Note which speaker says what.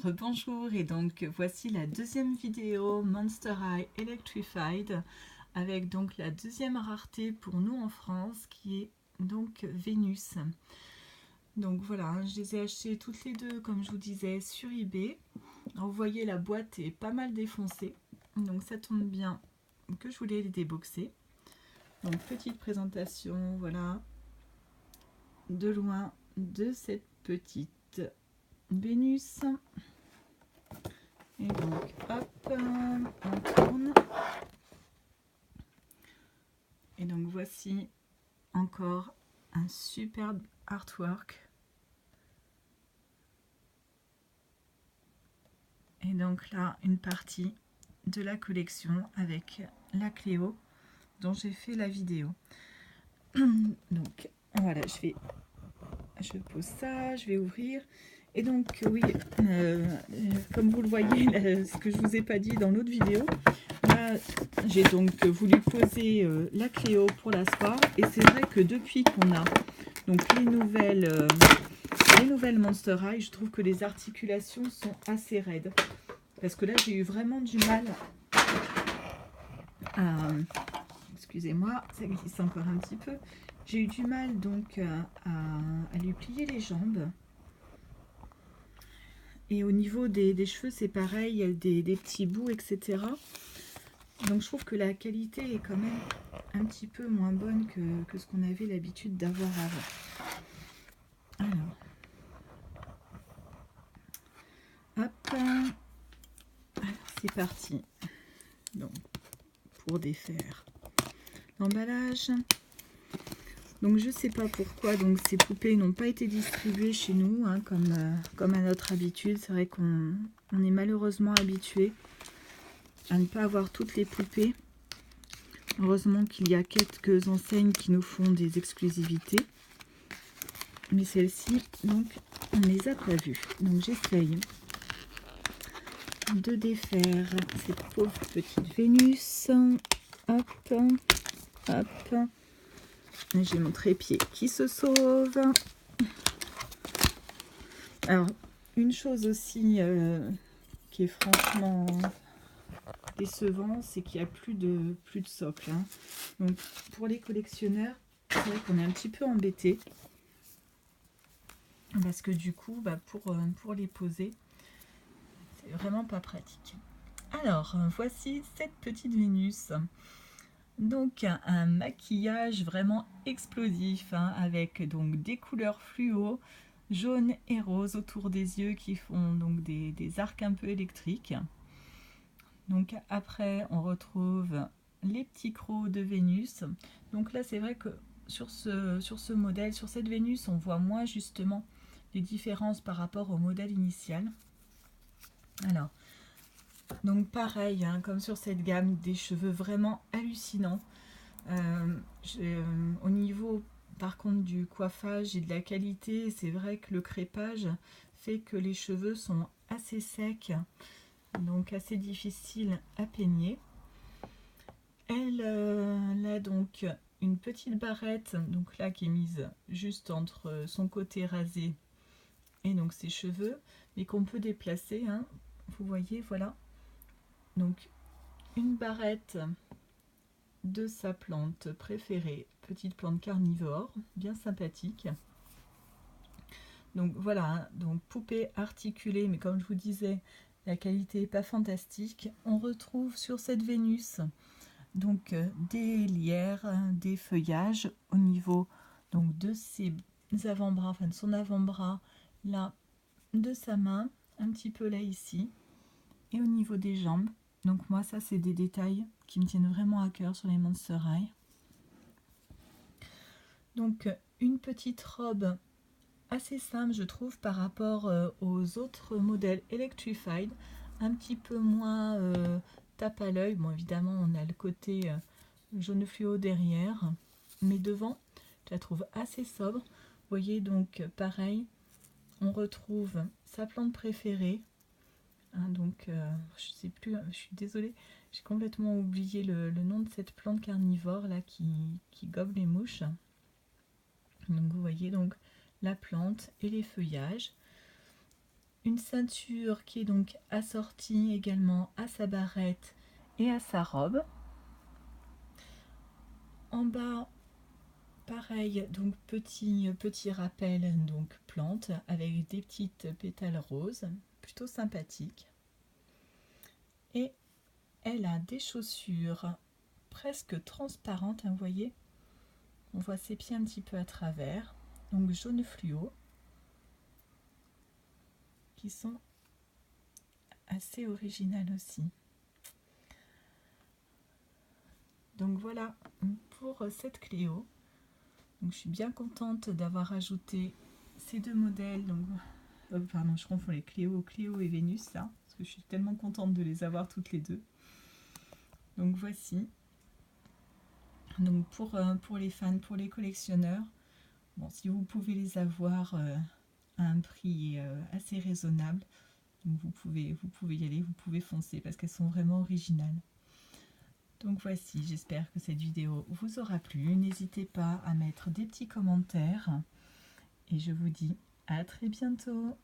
Speaker 1: Rebonjour, et donc voici la deuxième vidéo Monster High Electrified avec donc la deuxième rareté pour nous en France qui est donc Vénus. Donc voilà, je les ai achetées toutes les deux comme je vous disais sur eBay. Alors, vous voyez, la boîte est pas mal défoncée, donc ça tombe bien que je voulais les déboxer. Donc petite présentation, voilà, de loin de cette petite Vénus. Et donc hop, on tourne. Et donc voici encore un superbe artwork. Et donc là, une partie de la collection avec la Cléo dont j'ai fait la vidéo. Donc voilà, je pose ça, je vais ouvrir. Et donc oui, comme vous le voyez, là, ce que je vous ai pas dit dans l'autre vidéo, là j'ai donc voulu poser la Cléo pour l'asseoir. Et c'est vrai que depuis qu'on a donc les nouvelles Monster High, je trouve que les articulations sont assez raides. Parce que là j'ai eu vraiment du mal à... Excusez-moi, ça glisse encore un petit peu. J'ai eu du mal donc à lui plier les jambes. Et au niveau des cheveux, c'est pareil, il y a des petits bouts, etc. Donc je trouve que la qualité est quand même un petit peu moins bonne que ce qu'on avait l'habitude d'avoir avant. Alors, hop, alors c'est parti. Donc, pour défaire l'emballage. Donc je sais pas pourquoi donc ces poupées n'ont pas été distribuées chez nous, hein, comme à notre habitude. C'est vrai qu'on est malheureusement habitué à ne pas avoir toutes les poupées. Heureusement qu'il y a quelques enseignes qui nous font des exclusivités. Mais celles-ci, donc, on ne les a pas vues. Donc j'essaye de défaire cette pauvre petite Vénus. Hop, hop. J'ai mon trépied qui se sauve. Alors, une chose aussi qui est franchement décevant, c'est qu'il n'y a plus de socle. Hein. Donc, pour les collectionneurs, c'est vrai qu'on est un petit peu embêté. Parce que du coup, pour les poser, c'est vraiment pas pratique. Alors, voici cette petite Vénus. Donc, un maquillage vraiment explosif, hein, avec donc des couleurs fluo, jaune et rose autour des yeux qui font donc des arcs un peu électriques. Donc après, on retrouve les petits crocs de Vénus. Donc là, c'est vrai que sur ce modèle, sur cette Vénus, on voit moins justement les différences par rapport au modèle initial. Alors, donc pareil, hein, comme sur cette gamme, des cheveux vraiment hallucinants. Au niveau par contre du coiffage et de la qualité, c'est vrai que le crépage fait que les cheveux sont assez secs, donc assez difficiles à peigner. Elle a donc une petite barrette, donc là qui est mise juste entre son côté rasé et donc ses cheveux, mais qu'on peut déplacer, hein. Vous voyez, voilà. Donc une barrette de sa plante préférée, petite plante carnivore, bien sympathique. Donc voilà, hein, donc poupée articulée, mais comme je vous disais, la qualité n'est pas fantastique. On retrouve sur cette Vénus donc des lierres, des feuillages au niveau donc de ses avant-bras, enfin de son avant-bras, là, de sa main, un petit peu là ici, et au niveau des jambes. Donc moi, ça c'est des détails qui me tiennent vraiment à cœur sur les Monster High. Donc une petite robe assez simple, je trouve, par rapport aux autres modèles Electrified, un petit peu moins tape à l'œil. Bon, évidemment, on a le côté jaune fluo derrière, mais devant, je la trouve assez sobre. Vous voyez, donc pareil, on retrouve sa plante préférée. Hein, donc, je sais plus, je suis désolée, j'ai complètement oublié le nom de cette plante carnivore là qui gobe les mouches. Donc, vous voyez donc la plante et les feuillages. une ceinture qui est donc assortie également à sa barrette et à sa robe. En bas, pareil, donc petit rappel, donc plante avec des petites pétales roses, plutôt sympathique. Et elle a des chaussures presque transparentes, hein, vous voyez, on voit ses pieds un petit peu à travers, donc jaune fluo, qui sont assez originales aussi. Donc voilà pour cette Cléo. Donc je suis bien contente d'avoir ajouté ces deux modèles. Donc, pardon, je confonds les Cléo et Vénus là, parce que je suis tellement contente de les avoir toutes les deux. Donc voici. Donc pour les fans, pour les collectionneurs, bon, si vous pouvez les avoir à un prix assez raisonnable, donc vous pouvez y aller, vous pouvez foncer parce qu'elles sont vraiment originales. Donc voici, j'espère que cette vidéo vous aura plu. N'hésitez pas à mettre des petits commentaires et je vous dis à très bientôt.